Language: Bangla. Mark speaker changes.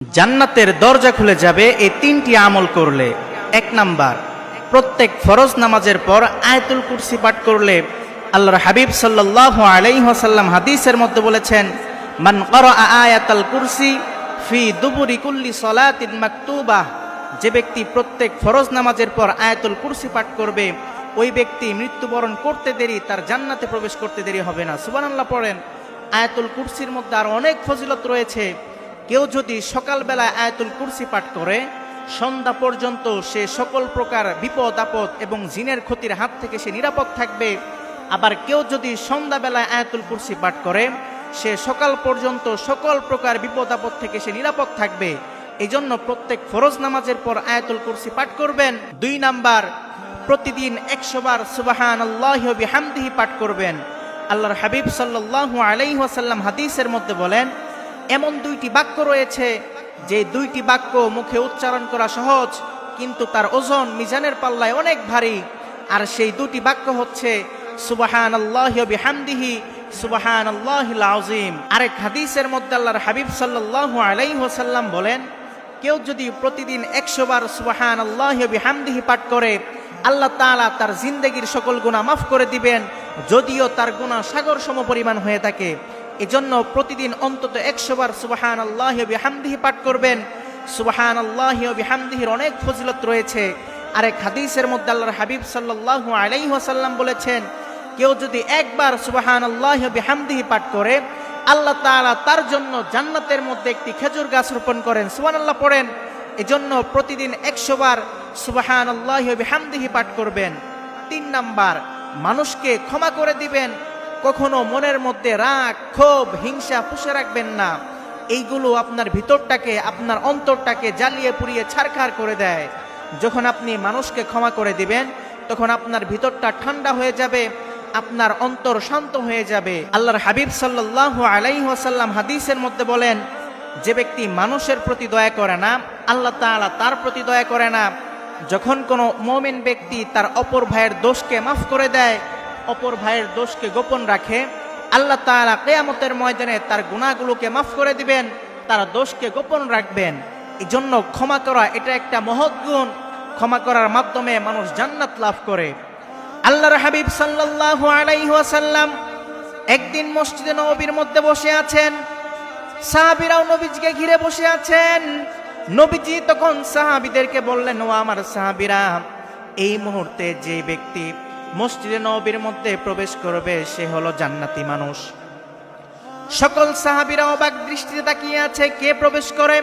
Speaker 1: জান্নাতের দরজা খুলে যাবে এই তিনটি আমল করলে। এক নাম্বার, প্রত্যেক ফরজ নামাজের পর আয়াতুল কুরসি পাঠ করলে। আল্লাহর হাবিব সাল্লাল্লাহু আলাইহি ওয়াসাল্লাম হাদিসের মধ্যে বলেছেন, মান ক্বারা আয়াতাল কুরসি ফি দুবুরি কুল্লি সালাতিন মাকতুবাহ, যে ব্যক্তি প্রত্যেক ফরজ নামাজের পর আয়াতুল কুরসি পাঠ করবে, ওই ব্যক্তি মৃত্যুবরণ করতে দেরি তার জান্নাতে প্রবেশ করতে দেরি হবে না। সুবহানাল্লাহ পড়েন। আয়াতুল কুরসির মধ্যে আরো অনেক ফজিলত রয়েছে। কেউ যদি সকালবেলায় আয়াতুল কুরসি পাঠ করে সন্ধ্যা পর্যন্ত সে সকল প্রকার বিপদ আপদ এবং জিনের ক্ষতির হাত থেকে সে নিরাপদ থাকবে। আবার কেউ যদি সন্ধ্যাবেলায় আয়াতুল কুরসি পাঠ করে সে সকাল পর্যন্ত সকল প্রকার বিপদ আপদ থেকে সে নিরাপদ থাকবে। এই জন্য প্রত্যেক ফরজ নামাজের পর আয়াতুল কুরসি পাঠ করবেন। 2 নাম্বার, প্রতিদিন 100 বার সুবহানাল্লাহি ওয়া বিহামদিহি পাঠ করবেন। আল্লাহর হাবিব সাল্লাল্লাহু আলাইহি ওয়াসাল্লাম হাদিসের মধ্যে বলেন, এমন 2টি বাক্য রয়েছে যে 2টি বাক্য মুখে উচ্চারণ করা সহজ, কিন্তু তার ওজন মিজানের পাল্লায় অনেক ভারী। আর সেই 2টি বাক্য হচ্ছে সুবহানাল্লাহি ওয়া বিহামদিহি, সুবহানাল্লাহিল আযীম। আরেক হাদিসের মধ্যে আল্লাহর হাবিব সাল্লাল্লাহু আলাইহি ওয়াসাল্লাম বলেন, কেউ যদি প্রতিদিন 100 বার সুবহানাল্লাহি ওয়া বিহামদিহি পাঠ করে আল্লাহ তাআলা তার জিন্দেগীর সকল গুনাহ মাফ করে দিবেন, যদিও তার গুনাহ সাগর সমপরিমাণ হয়ে থাকে। এজন্য প্রতিদিন অন্তত 100 বার সুবহানাল্লাহি ওয়া বিহামদিহি পাঠ করবেন। সুবহানাল্লাহি ওয়া বিহামদিহির অনেক ফজিলত রয়েছে। আরেক হাদিসের মধ্যে আল্লাহর হাবিব সাল্লাল্লাহু আলাইহি ওয়াসাল্লাম বলেছেন, কেউ যদি একবার সুবহানাল্লাহি ওয়া বিহামদিহি পাঠ করে আল্লাহ তাআলা তার জন্য জান্নাতের মধ্যে একটি খেজুর গাছ রোপণ করেন। সুবহানাল্লাহ পড়েন। এজন্য প্রতিদিন 100 বার সুবহানাল্লাহি ওয়া বিহামদিহি পাঠ করবেন। 3 নাম্বার, মানুষকে ক্ষমা করে দিবেন। কখনো মনের মধ্যে রাগ, ক্ষোভ, হিংসা পুষে রাখবেন না। এইগুলো আপনার ভিতরটাকে, আপনার অন্তরটাকে জ্বালিয়ে পুড়িয়ে ছারখার করে দেয়। যখন আপনি মানুষকে ক্ষমা করে দিবেন তখন আপনার ভিতরটা ঠান্ডা হয়ে যাবে, আপনার অন্তর শান্ত হয়ে যাবে। আল্লাহর হাবিব সাল্লাল্লাহু আলাইহি ওয়াসাল্লাম হাদিসের মধ্যে বলেন, যে ব্যক্তি মানুষের প্রতি দয়া করে না আল্লাহ তাআলা তার প্রতি দয়া করে না। যখন কোনো মুমিন ব্যক্তি তার অপর ভাইয়ের দোষকে মাফ করে দেয়, অপর ভাইয়ের দোষকে গোপন রাখে, আল্লাহ তাআলা কিয়ামতের ময়দানে তার গুনাহগুলোকে মাফ করে দিবেন, তার দোষকে গোপন রাখবেন। এজন্য ক্ষমা করা এটা একটা মহৎ গুণ। ক্ষমা করার মাধ্যমে মানুষ জান্নাত লাভ করে। আল্লাহর হাবিব সাল্লাল্লাহু আলাইহি ওয়াসাল্লাম একদিন মসজিদে নববীর মধ্যে বসে আছেন, সাহাবীরাও নবীজিকে ঘিরে বসে আছেন। নবীজি তখন সাহাবীদেরকে বললেন, ও আমার সাহাবীরা, এই মুহূর্তে যে ব্যক্তি মসজিদে নববীর মধ্যে প্রবেশ করবে সে হলো জান্নাতি মানুষ। সকল সাহাবীরা অবাক দৃষ্টিতে তাকিয়ে আছে, কে প্রবেশ করে?